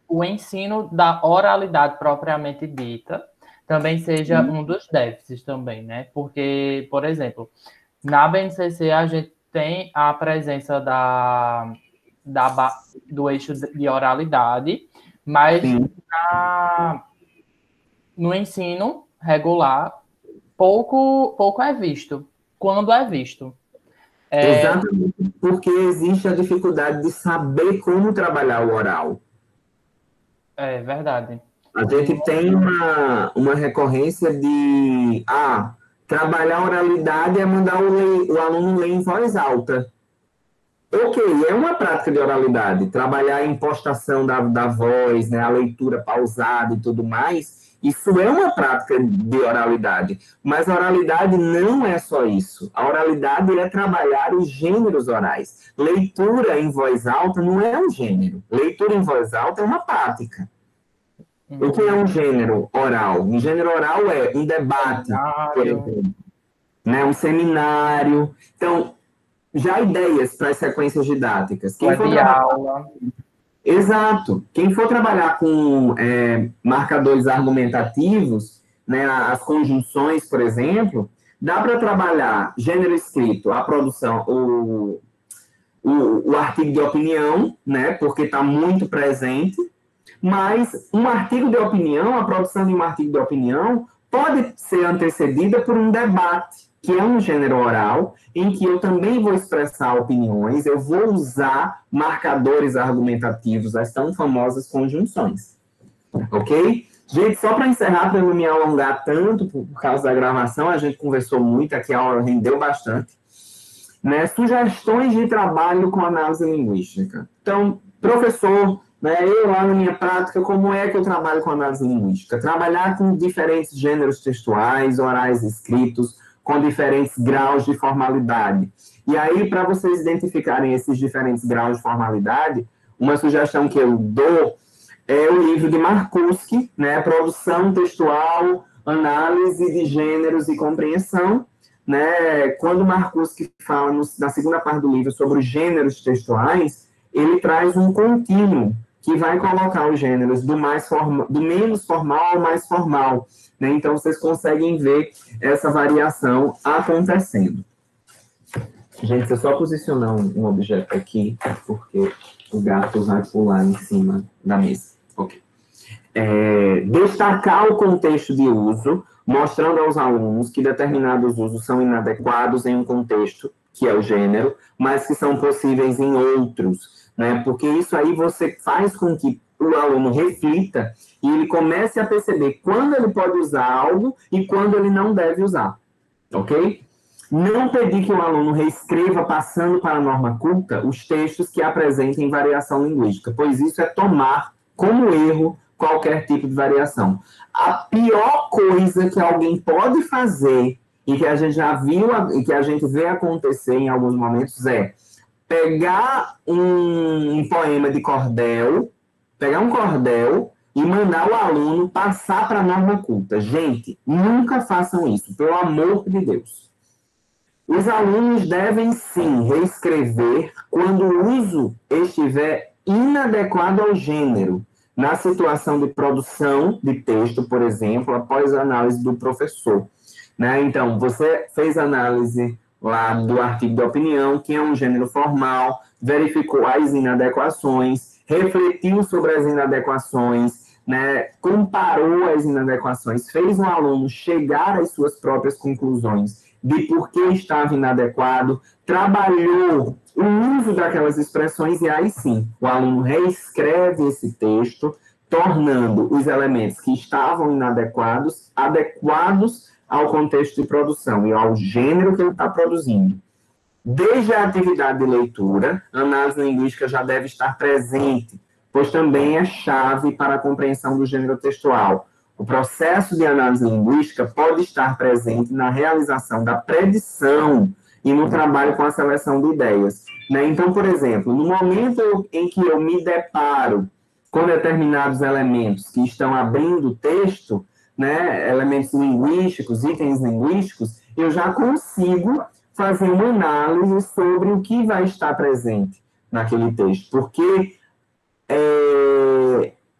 o ensino da oralidade propriamente dita também seja um dos déficits também, né? Porque, por exemplo, na BNCC a gente tem a presença do eixo de oralidade, mas no ensino regular pouco é visto. Quando é visto. Exatamente, porque existe a dificuldade de saber como trabalhar o oral. É verdade. A gente tem uma recorrência de trabalhar a oralidade é mandar o aluno ler em voz alta. Ok, é uma prática de oralidade, trabalhar a impostação da voz, né, a leitura pausada e tudo mais. Isso é uma prática de oralidade, mas a oralidade não é só isso. A oralidade é trabalhar os gêneros orais. Leitura em voz alta não é um gênero. Leitura em voz alta é uma prática. O que é um gênero oral? Um gênero oral é um debate, por exemplo, né, um seminário. Então, já ideias para as sequências didáticas. Quem for aula. Exato. Quem for trabalhar com marcadores argumentativos, né, as conjunções, por exemplo, dá para trabalhar gênero escrito, a produção, o artigo de opinião, né, porque está muito presente, mas um artigo de opinião, a produção de um artigo de opinião, pode ser antecedida por um debate, que é um gênero oral, em que eu também vou expressar opiniões, eu vou usar marcadores argumentativos, as tão famosas conjunções. Ok? Gente, só para encerrar, para não me alongar tanto por causa da gravação, a gente conversou muito, aqui a aula rendeu bastante, né? Sugestões de trabalho com análise linguística. Então, professor, né, eu lá na minha prática, como é que eu trabalho com análise linguística? Trabalhar com diferentes gêneros textuais, orais escritos, com diferentes graus de formalidade. E aí, para vocês identificarem esses diferentes graus de formalidade, uma sugestão que eu dou é o livro de Marcuski, né, Produção Textual, Análise de Gêneros e Compreensão, né, quando Marcuski fala na segunda parte do livro sobre os gêneros textuais, ele traz um contínuo, que vai colocar os gêneros do menos formal ao mais formal, né? Então, vocês conseguem ver essa variação acontecendo. Gente, se eu só posicionar um objeto aqui, porque o gato vai pular em cima da mesa. Ok. Destacar o contexto de uso, mostrando aos alunos que determinados usos são inadequados em um contexto, que é o gênero, mas que são possíveis em outros, né? Porque isso aí você faz com que o aluno reflita e ele comece a perceber quando ele pode usar algo e quando ele não deve usar, ok? Não pedir que o aluno reescreva, passando para a norma culta, os textos que apresentem variação linguística, pois isso é tomar como erro qualquer tipo de variação. A pior coisa que alguém pode fazer, e que a gente já viu, e que a gente vê acontecer em alguns momentos, é pegar um poema de cordel, pegar um cordel e mandar o aluno passar para a norma culta. Gente, nunca façam isso, pelo amor de Deus. Os alunos devem, sim, reescrever quando o uso estiver inadequado ao gênero, na situação de produção de texto, por exemplo, após a análise do professor, né? Então, você fez análise lá do artigo de opinião, que é um gênero formal, verificou as inadequações, refletiu sobre as inadequações, né? Comparou as inadequações, fez o aluno chegar às suas próprias conclusões de por que estava inadequado, trabalhou o uso daquelas expressões e aí sim, o aluno reescreve esse texto, tornando os elementos que estavam inadequados, adequados ao contexto de produção e ao gênero que ele está produzindo. Desde a atividade de leitura, a análise linguística já deve estar presente, pois também é chave para a compreensão do gênero textual. O processo de análise linguística pode estar presente na realização da predição e no trabalho com a seleção de ideias, né? Então, por exemplo, no momento em que eu me deparo com determinados elementos que estão abrindo o texto, né, elementos linguísticos, itens linguísticos, eu já consigo fazer uma análise sobre o que vai estar presente naquele texto, porque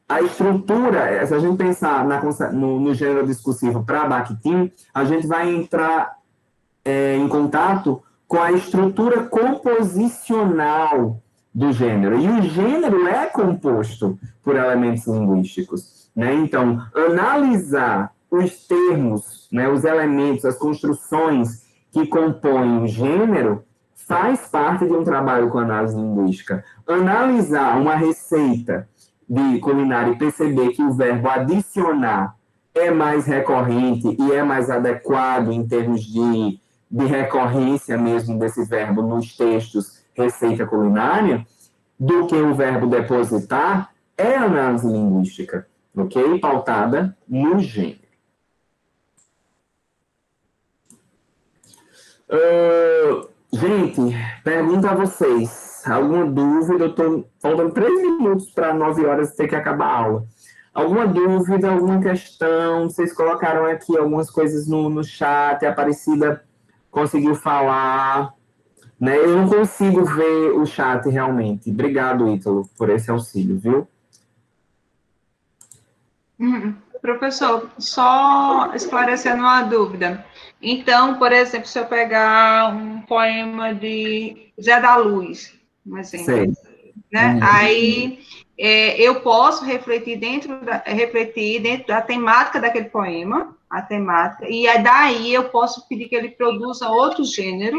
a estrutura, se a gente pensar no gênero discursivo para Bakhtin, a gente vai entrar em contato com a estrutura composicional do gênero. E o gênero é composto por elementos linguísticos, né? Então, analisar os termos, né, os elementos, as construções que compõem o gênero faz parte de um trabalho com análise linguística. Analisar uma receita de culinária e perceber que o verbo adicionar é mais recorrente e é mais adequado em termos de recorrência mesmo desse verbo nos textos receita culinária, do que o verbo depositar, é análise linguística, ok? Pautada no gênero. Gente, pergunto a vocês, alguma dúvida? Eu estou faltando 3 minutos para 9 horas ter que acabar a aula. Alguma dúvida, alguma questão? Vocês colocaram aqui algumas coisas no chat, a Aparecida conseguiu falar, né? Eu não consigo ver o chat realmente. Obrigado, Ítalo, por esse auxílio, viu? Professor, só esclarecendo uma dúvida. Então, por exemplo, se eu pegar um poema de Zé da Luz, um exemplo, né? Aí eu posso refletir dentro da temática daquele poema, a temática, e daí eu posso pedir que ele produza outro gênero,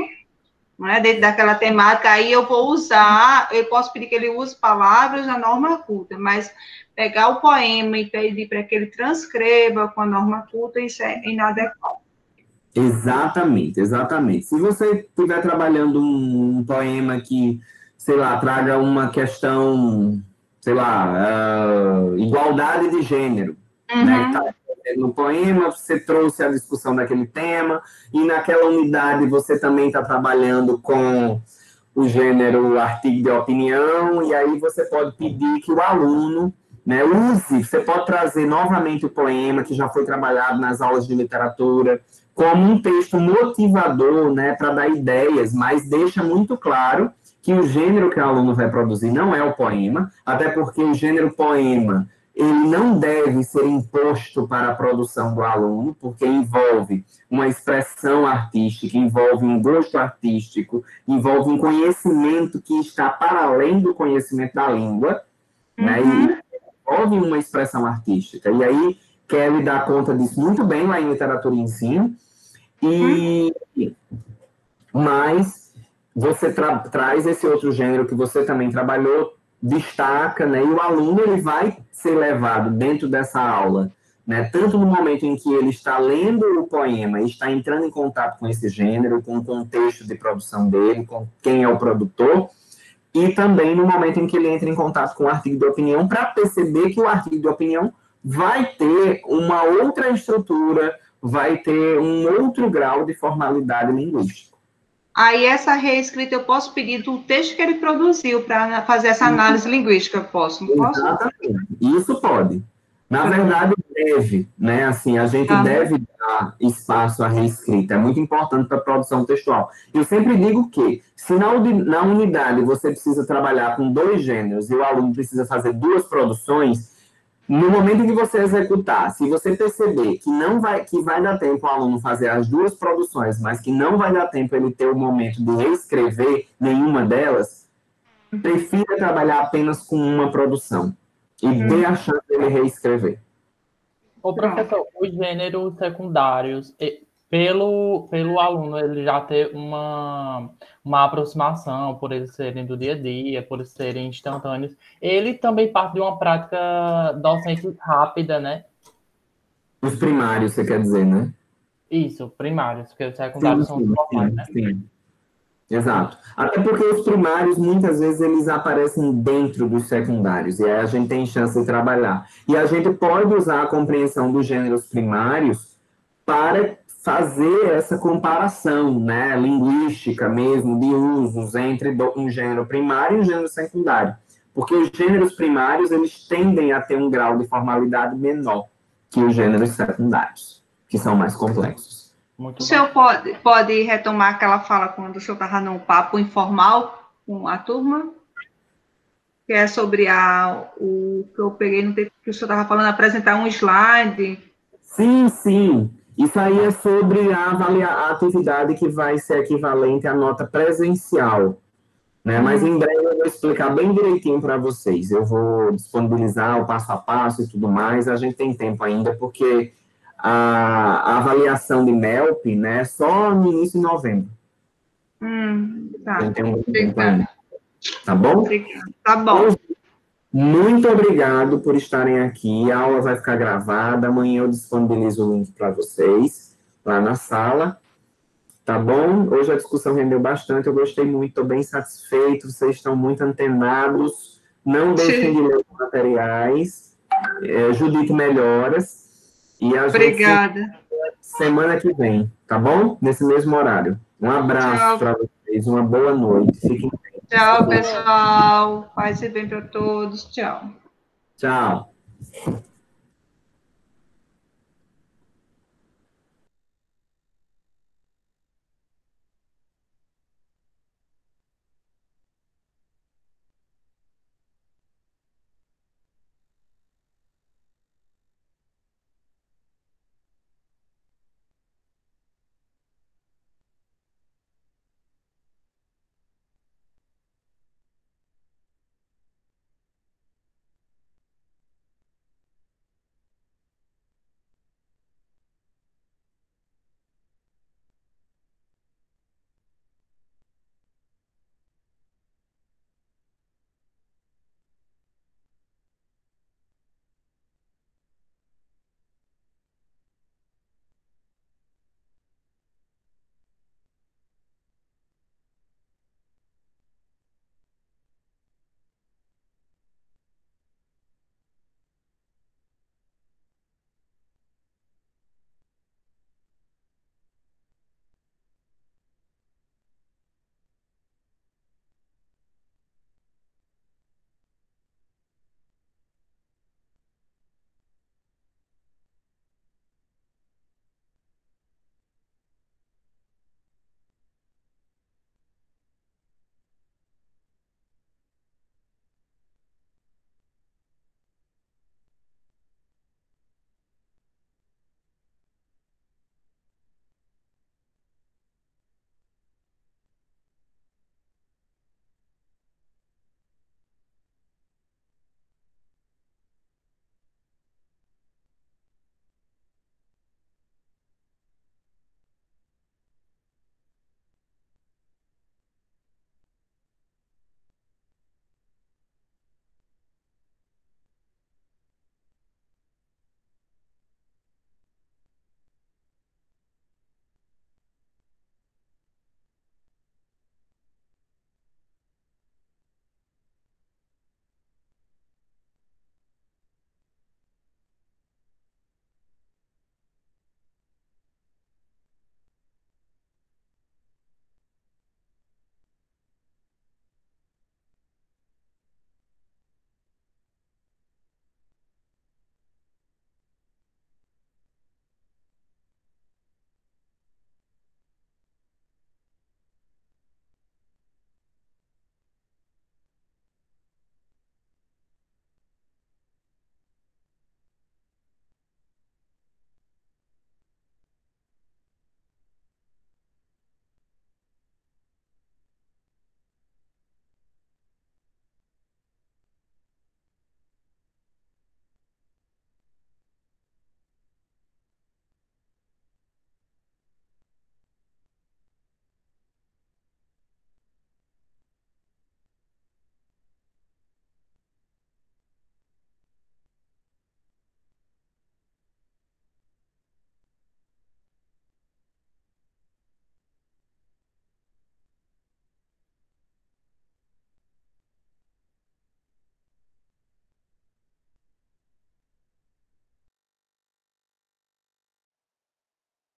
né, dentro daquela temática, aí eu posso pedir que ele use palavras da norma culta, mas pegar o poema e pedir para que ele transcreva com a norma culta, isso é inadequado. Exatamente, exatamente. Se você estiver trabalhando um poema que, sei lá, traga uma questão, sei lá, igualdade de gênero, né? No poema você trouxe a discussão daquele tema, e naquela unidade você também está trabalhando com o gênero artigo de opinião, e aí você pode pedir que o aluno, né, use, você pode trazer novamente o poema que já foi trabalhado nas aulas de literatura, como um texto motivador, né, para dar ideias, mas deixa muito claro que o gênero que o aluno vai produzir não é o poema, até porque o gênero poema ele não deve ser imposto para a produção do aluno, porque envolve uma expressão artística, envolve um gosto artístico, envolve um conhecimento que está para além do conhecimento da língua, né? E envolve uma expressão artística. E aí, Kelly dá conta disso muito bem lá em Literatura e Ensino, mas você traz esse outro gênero que você também trabalhou, destaca, né? E o aluno ele vai ser levado dentro dessa aula, né? Tanto no momento em que ele está lendo o poema e está entrando em contato com esse gênero, com o contexto de produção dele, com quem é o produtor, e também no momento em que ele entra em contato com o artigo de opinião, para perceber que o artigo de opinião vai ter uma outra estrutura, vai ter um outro grau de formalidade linguística. Aí, essa reescrita, eu posso pedir do texto que ele produziu para fazer essa análise linguística, posso? Não posso? Exatamente. Isso pode. Na verdade, deve, né? Assim, a gente deve dar espaço à reescrita. É muito importante para a produção textual. Eu sempre digo que, se na unidade você precisa trabalhar com 2 gêneros e o aluno precisa fazer 2 produções, no momento em que você executar, se você perceber que vai dar tempo ao aluno fazer as 2 produções, mas que não vai dar tempo ele ter o momento de reescrever nenhuma delas, prefira trabalhar apenas com uma produção e dê a chance dele reescrever. Ô, professor, os gêneros secundários, pelo aluno ele já ter uma aproximação, por eles serem do dia a dia, por eles serem instantâneos, ele também parte de uma prática docente rápida, né? Os primários, você quer dizer, né? Isso, primários, porque os secundários são os formais, né? Sim. Exato. Até porque os primários, muitas vezes, eles aparecem dentro dos secundários, e aí a gente tem chance de trabalhar. E a gente pode usar a compreensão dos gêneros primários para fazer essa comparação, né, linguística mesmo, de usos entre um gênero primário e um gênero secundário. Porque os gêneros primários, eles tendem a ter um grau de formalidade menor que os gêneros secundários, que são mais complexos. O senhor pode retomar aquela fala quando o senhor estava num papo informal com a turma? Que é sobre o que eu peguei no tempo que o senhor estava falando, apresentar um slide. Sim, sim. Isso aí é sobre a atividade que vai ser equivalente à nota presencial, né? Mas em breve eu vou explicar bem direitinho para vocês. Eu vou disponibilizar o passo a passo e tudo mais. A gente tem tempo ainda, porque a avaliação de MELP, né, só no início de novembro. Tá. A gente tem um tempo ainda. Tá bom? Tá bom. Muito obrigado por estarem aqui. A aula vai ficar gravada. Amanhã eu disponibilizo o link para vocês lá na sala. Tá bom? Hoje a discussão rendeu bastante. Eu gostei muito, estou bem satisfeito. Vocês estão muito antenados. Não deixem de ler os materiais. Judite, melhoras. E a Obrigada. gente semana que vem, tá bom? Nesse mesmo horário. Um abraço para vocês. Uma boa noite. Fiquem bem. Tchau, pessoal. Paz e bem para todos. Tchau. Tchau.